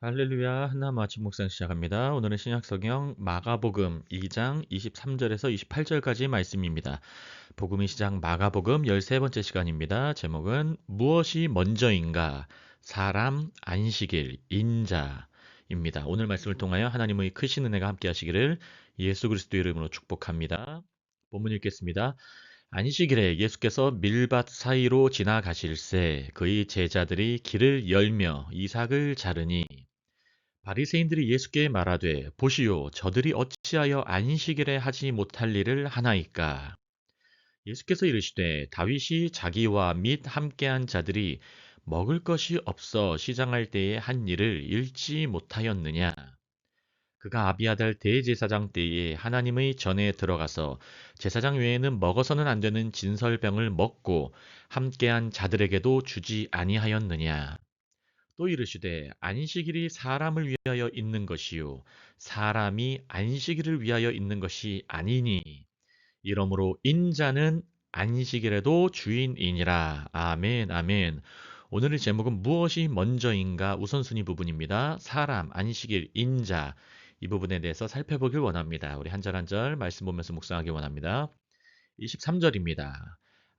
할렐루야, 하나 마침 묵상 시작합니다. 오늘은 신약성경 마가복음 2장 23절에서 28절까지 말씀입니다. 복음의 시작 마가복음 13번째 시간입니다. 제목은 무엇이 먼저인가? 사람, 안식일, 인자입니다. 오늘 말씀을 통하여 하나님의 크신 은혜가 함께 하시기를 예수 그리스도 이름으로 축복합니다. 본문 읽겠습니다. 안식일에 예수께서 밀밭 사이로 지나가실새 그의 제자들이 길을 열며 이삭을 자르니 바리새인들이 예수께 말하되 보시오 저들이 어찌하여 안식일에 하지 못할 일을 하나이까. 예수께서 이르시되 다윗이 자기와 및 함께한 자들이 먹을 것이 없어 시장할 때에 한 일을 잃지 못하였느냐. 그가 아비아달 대제사장 때에 하나님의 전에 들어가서 제사장 외에는 먹어서는 안 되는 진설병을 먹고 함께한 자들에게도 주지 아니하였느냐. 또 이르시되 안식일이 사람을 위하여 있는 것이요 사람이 안식일을 위하여 있는 것이 아니니 이러므로 인자는 안식일에도 주인이니라. 아멘 아멘. 오늘의 제목은 무엇이 먼저인가 우선순위 부분입니다. 사람, 안식일, 인자 이 부분에 대해서 살펴보길 원합니다. 우리 한 절 한 절 말씀 보면서 묵상하기 원합니다. 23절입니다.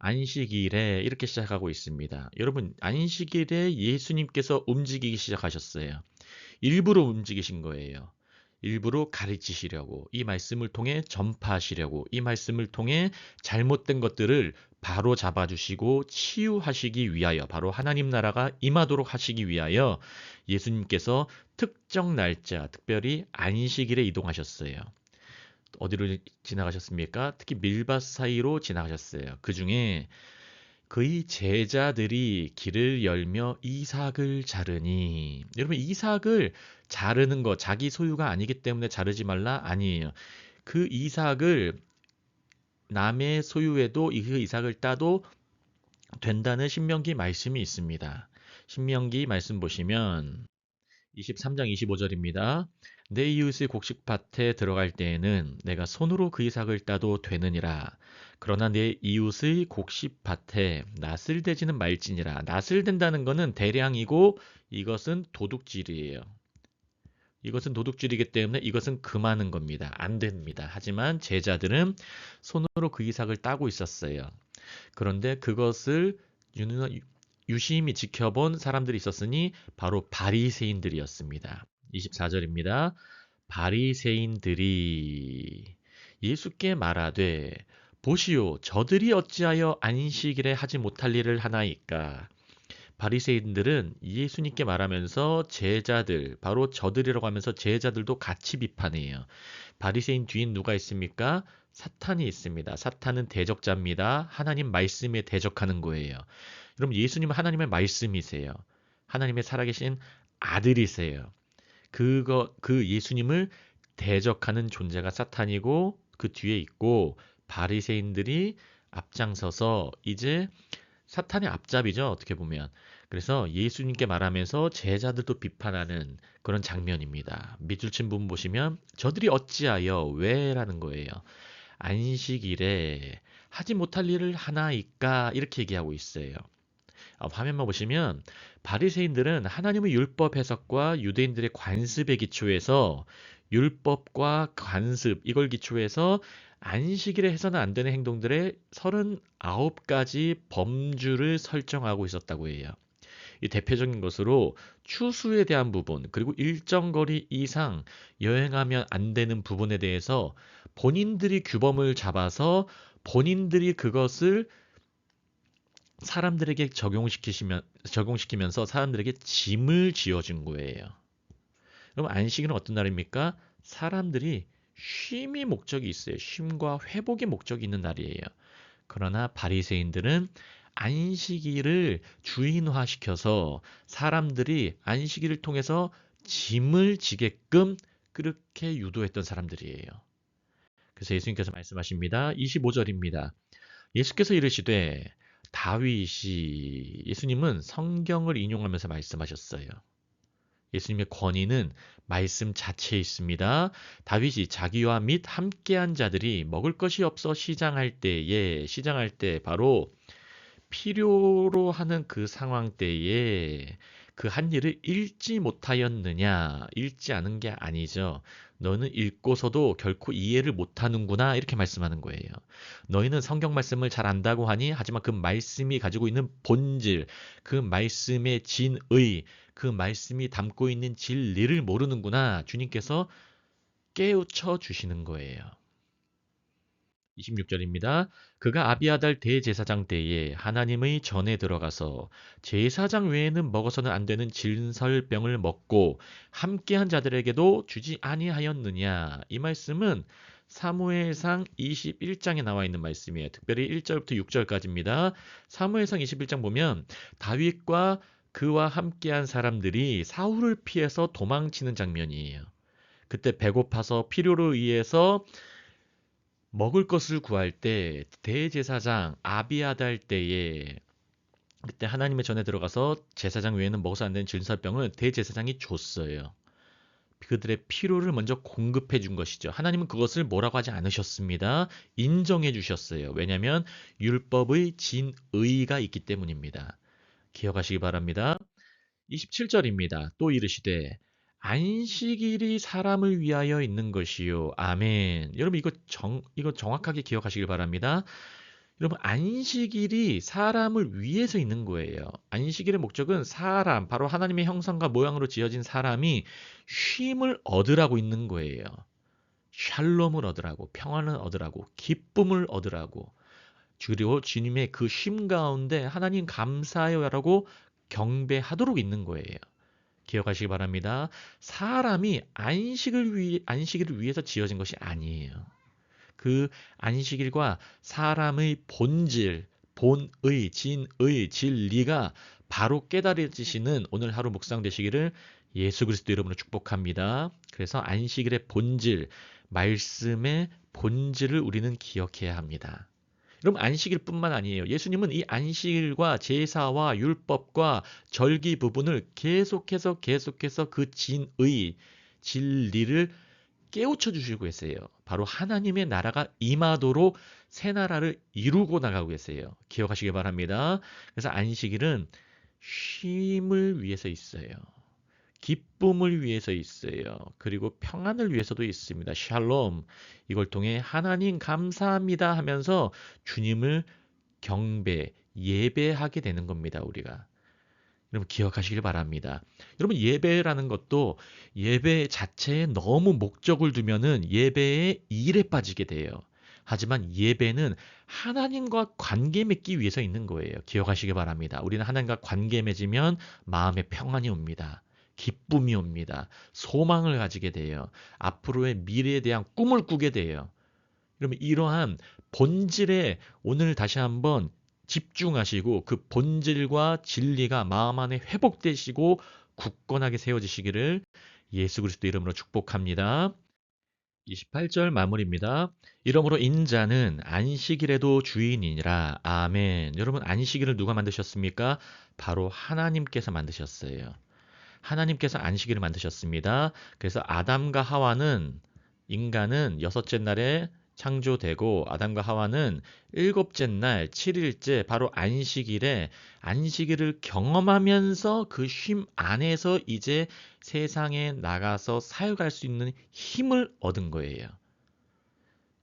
안식일에 이렇게 시작하고 있습니다. 여러분, 안식일에 예수님께서 움직이기 시작하셨어요. 일부러 움직이신 거예요. 일부러 가르치시려고, 이 말씀을 통해 전파하시려고, 이 말씀을 통해 잘못된 것들을 바로 잡아주시고 치유하시기 위하여, 바로 하나님 나라가 임하도록 하시기 위하여 예수님께서 특정 날짜, 특별히 안식일에 이동하셨어요. 어디로 지나가셨습니까? 특히 밀밭 사이로 지나가셨어요. 그 중에 그의 제자들이 길을 열며 이삭을 자르니. 여러분, 이삭을 자르는 거 자기 소유가 아니기 때문에 자르지 말라? 아니에요. 그 이삭을 남의 소유에도 그 이삭을 따도 된다는 신명기 말씀이 있습니다. 신명기 말씀 보시면 23장 25절입니다. 내 이웃의 곡식밭에 들어갈 때에는 내가 손으로 그 이삭을 따도 되느니라. 그러나 내 이웃의 곡식밭에 낫을 대지는 말지니라. 낫을 댄다는 것은 대량이고 이것은 도둑질이에요. 이것은 도둑질이기 때문에 이것은 금하는 겁니다. 안 됩니다. 하지만 제자들은 손으로 그 이삭을 따고 있었어요. 그런데 그것을 유심히 지켜본 사람들이 있었으니 바로 바리새인들이었습니다. 24절입니다. 바리새인들이 예수께 말하되 보시오 저들이 어찌하여 안식일에 하지 못할 일을 하나이까. 바리새인들은 예수님께 말하면서 제자들 바로 저들이라고 하면서 제자들도 같이 비판해요. 바리새인 뒤엔 누가 있습니까? 사탄이 있습니다. 사탄은 대적자입니다. 하나님 말씀에 대적하는 거예요. 여러분 예수님은 하나님의 말씀이세요. 하나님의 살아계신 아들이세요. 그 예수님을 대적하는 존재가 사탄이고 그 뒤에 있고 바리새인들이 앞장서서 이제 사탄의 앞잡이죠. 어떻게 보면. 그래서 예수님께 말하면서 제자들도 비판하는 그런 장면입니다. 밑줄 친 부분 보시면 저들이 어찌하여 왜라는 거예요. 안식일에 하지 못할 일을 하나이까 이렇게 얘기하고 있어요. 화면만 보시면 바리새인들은 하나님의 율법 해석과 유대인들의 관습에 기초해서 율법과 관습 이걸 기초해서 안식일에 해서는 안 되는 행동들의 39가지 범주를 설정하고 있었다고 해요. 이 대표적인 것으로 추수에 대한 부분, 그리고 일정 거리 이상 여행하면 안 되는 부분에 대해서 본인들이 규범을 잡아서 본인들이 그것을 사람들에게 적용시키면서 사람들에게 짐을 지어준 거예요. 그럼 안식일은 어떤 날입니까? 사람들이 쉼이 목적이 있어요. 쉼과 회복의 목적이 있는 날이에요. 그러나 바리새인들은 안식일을 주인화시켜서 사람들이 안식일을 통해서 짐을 지게끔 그렇게 유도했던 사람들이에요. 그래서 예수님께서 말씀하십니다. 25절입니다. 예수께서 이르시되 다윗이 예수님은 성경을 인용하면서 말씀하셨어요. 예수님의 권위는 말씀 자체에 있습니다. 다윗이 자기와 및 함께한 자들이 먹을 것이 없어 시장할 때 바로 필요로 하는 그 상황 때에 그 한 일을 읽지 못하였느냐? 읽지 않은 게 아니죠. 너는 읽고서도 결코 이해를 못하는구나. 이렇게 말씀하는 거예요. 너희는 성경 말씀을 잘 안다고 하니, 하지만 그 말씀이 가지고 있는 본질, 그 말씀의 진의, 그 말씀이 담고 있는 진리를 모르는구나. 주님께서 깨우쳐 주시는 거예요. 26절입니다. 그가 아비아달 대제사장 때에 하나님의 전에 들어가서 제사장 외에는 먹어서는 안 되는 진설병을 먹고 함께한 자들에게도 주지 아니하였느냐. 이 말씀은 사무엘상 21장에 나와 있는 말씀이에요. 특별히 1절부터 6절까지입니다. 사무엘상 21장 보면 다윗과 그와 함께한 사람들이 사울을 피해서 도망치는 장면이에요. 그때 배고파서 필요로 의해서 먹을 것을 구할 때 대제사장 아비아달 때에 그때 하나님의 전에 들어가서 제사장 외에는 먹어서 안 되는 진설병을 대제사장이 줬어요. 그들의 필요를 먼저 공급해 준 것이죠. 하나님은 그것을 뭐라고 하지 않으셨습니다. 인정해 주셨어요. 왜냐하면 율법의 진의가 있기 때문입니다. 기억하시기 바랍니다. 27절입니다. 또 이르시되 안식일이 사람을 위하여 있는 것이요. 아멘. 여러분 이거 정확하게 기억하시길 바랍니다. 여러분 안식일이 사람을 위해서 있는 거예요. 안식일의 목적은 사람, 바로 하나님의 형상과 모양으로 지어진 사람이 쉼을 얻으라고 있는 거예요. 샬롬을 얻으라고, 평안을 얻으라고, 기쁨을 얻으라고. 그리고 주님의 그 쉼 가운데 하나님 감사해요라고 경배하도록 있는 거예요. 기억하시기 바랍니다. 사람이 안식일을 위해서 지어진 것이 아니에요. 그 안식일과 사람의 본질, 본의, 진의, 진리가 바로 깨달아지시는 오늘 하루 묵상 되시기를 예수 그리스도 이름으로 축복합니다. 그래서 안식일의 본질, 말씀의 본질을 우리는 기억해야 합니다. 여러분 안식일뿐만 아니에요. 예수님은 이 안식일과 제사와 율법과 절기 부분을 계속해서 그 진의 진리를 깨우쳐 주시고 계세요. 바로 하나님의 나라가 임하도록 새 나라를 이루고 나가고 계세요. 기억하시기 바랍니다. 그래서 안식일은 쉼을 위해서 있어요. 기쁨을 위해서 있어요. 그리고 평안을 위해서도 있습니다. 샬롬. 이걸 통해 하나님 감사합니다 하면서 주님을 경배, 예배하게 되는 겁니다. 우리가. 여러분 기억하시길 바랍니다. 여러분 예배라는 것도 예배 자체에 너무 목적을 두면은 예배의 일에 빠지게 돼요. 하지만 예배는 하나님과 관계 맺기 위해서 있는 거예요. 기억하시기 바랍니다. 우리는 하나님과 관계 맺으면 마음의 평안이 옵니다. 기쁨이 옵니다. 소망을 가지게 돼요. 앞으로의 미래에 대한 꿈을 꾸게 돼요. 그러면 이러한 본질에 오늘 다시 한번 집중하시고 그 본질과 진리가 마음 안에 회복되시고 굳건하게 세워지시기를 예수 그리스도 이름으로 축복합니다. 28절 마무리입니다. 이러므로 인자는 안식일에도 주인이니라. 아멘. 여러분 안식일을 누가 만드셨습니까? 바로 하나님께서 만드셨어요. 하나님께서 안식일을 만드셨습니다. 그래서 아담과 하와는 인간은 여섯째 날에 창조되고 아담과 하와는 일곱째 날 7일째 바로 안식일에 안식일을 경험하면서 그 쉼 안에서 이제 세상에 나가서 사역할 수 있는 힘을 얻은 거예요.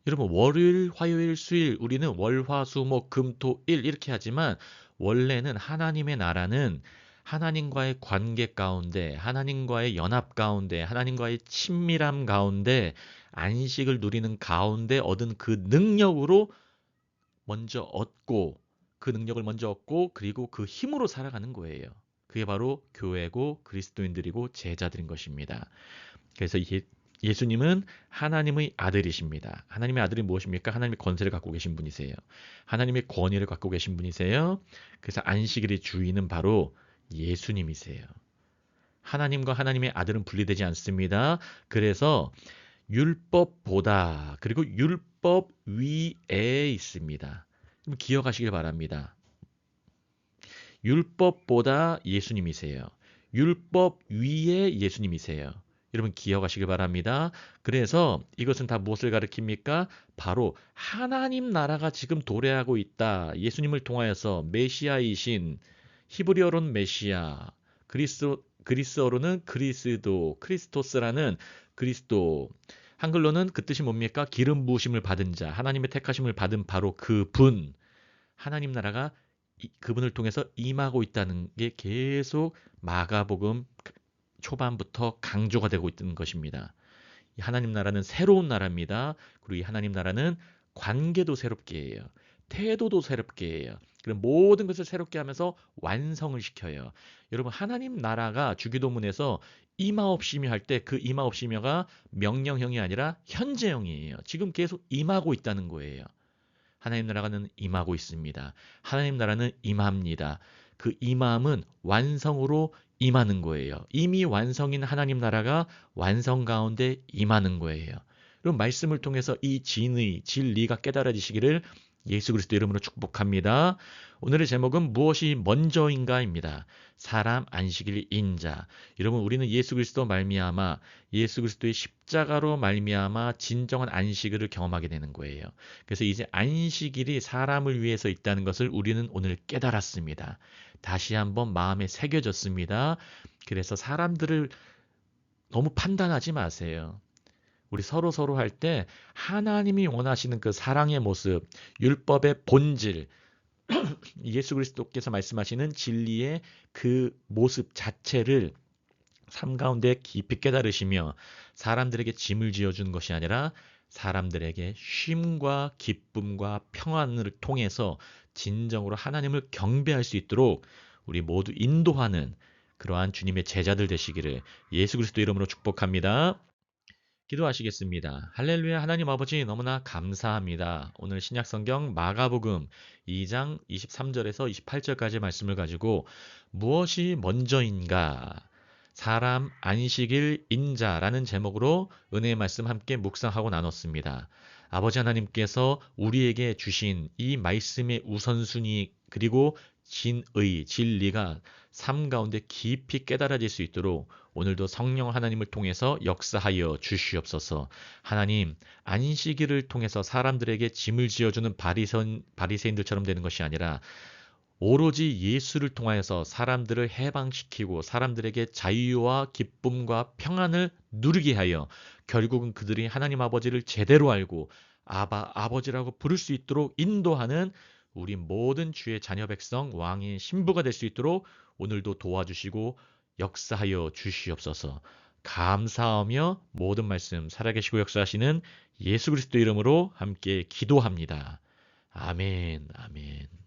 여러분 월요일, 화요일, 수일 우리는 월, 화, 수, 목, 금, 토, 일 이렇게 하지만 원래는 하나님의 나라는 하나님과의 관계 가운데, 하나님과의 연합 가운데, 하나님과의 친밀함 가운데, 안식을 누리는 가운데 얻은 그 능력으로 먼저 얻고, 그 능력을 먼저 얻고, 그리고 그 힘으로 살아가는 거예요. 그게 바로 교회고 그리스도인들이고 제자들인 것입니다. 그래서 예수님은 하나님의 아들이십니다. 하나님의 아들이 무엇입니까? 하나님의 권세를 갖고 계신 분이세요. 하나님의 권위를 갖고 계신 분이세요. 그래서 안식일의 주인은 바로 예수님이세요. 하나님과 하나님의 아들은 분리되지 않습니다. 그래서 율법보다 그리고 율법 위에 있습니다. 기억하시길 바랍니다. 율법보다 예수님이세요. 율법 위에 예수님이세요. 여러분 기억하시길 바랍니다. 그래서 이것은 다 무엇을 가리킵니까? 바로 하나님 나라가 지금 도래하고 있다. 예수님을 통하여서 메시아이신 히브리어로는 메시아, 그리스어로는 크리스토스라는 그리스도. 한글로는 그 뜻이 뭡니까? 기름 부으심을 받은 자, 하나님의 택하심을 받은 바로 그 분. 하나님 나라가 그분을 통해서 임하고 있다는 게 계속 마가복음 초반부터 강조가 되고 있는 것입니다. 이 하나님 나라는 새로운 나라입니다. 그리고 이 하나님 나라는 관계도 새롭게 해요. 태도도 새롭게 해요. 그럼 모든 것을 새롭게 하면서 완성을 시켜요. 여러분, 하나님 나라가 주기도문에서 임하옵시며 할 때 그 임하옵시며가 명령형이 아니라 현재형이에요. 지금 계속 임하고 있다는 거예요. 하나님 나라는 임하고 있습니다. 하나님 나라는 임합니다. 그 임함은 완성으로 임하는 거예요. 이미 완성인 하나님 나라가 완성 가운데 임하는 거예요. 그럼 말씀을 통해서 이 진리가 깨달아지시기를 예수 그리스도 이름으로 축복합니다. 오늘의 제목은 무엇이 먼저인가입니다. 사람 안식일 인자. 여러분, 우리는 예수 그리스도 말미암아 예수 그리스도의 십자가로 말미암아 진정한 안식일을 경험하게 되는 거예요. 그래서 이제 안식일이 사람을 위해서 있다는 것을 우리는 오늘 깨달았습니다. 다시 한번 마음에 새겨졌습니다. 그래서 사람들을 너무 판단하지 마세요. 우리 서로 할 때 하나님이 원하시는 그 사랑의 모습, 율법의 본질, 예수 그리스도께서 말씀하시는 진리의 그 모습 자체를 삶 가운데 깊이 깨달으시며 사람들에게 짐을 지어주는 것이 아니라 사람들에게 쉼과 기쁨과 평안을 통해서 진정으로 하나님을 경배할 수 있도록 우리 모두 인도하는 그러한 주님의 제자들 되시기를 예수 그리스도 이름으로 축복합니다. 기도하시겠습니다. 할렐루야. 하나님 아버지 너무나 감사합니다. 오늘 신약성경 마가복음 2장 23절에서 28절까지 말씀을 가지고 무엇이 먼저인가? 사람 안식일 인자라는 제목으로 은혜의 말씀 함께 묵상하고 나눴습니다. 아버지 하나님께서 우리에게 주신 이 말씀의 우선순위 그리고 진리가 삶 가운데 깊이 깨달아질 수 있도록 오늘도 성령 하나님을 통해서 역사하여 주시옵소서. 하나님, 안식일을 통해서 사람들에게 짐을 지어주는 바리새인들처럼 되는 것이 아니라 오로지 예수를 통하여서 사람들을 해방시키고 사람들에게 자유와 기쁨과 평안을 누리게 하여 결국은 그들이 하나님 아버지를 제대로 알고 아버지라고 부를 수 있도록 인도하는 우리 모든 주의 자녀 백성 왕의 신부가 될 수 있도록 오늘도 도와주시고 역사하여 주시옵소서. 감사하며 모든 말씀 살아계시고 역사하시는 예수 그리스도 이름으로 함께 기도합니다. 아멘, 아멘.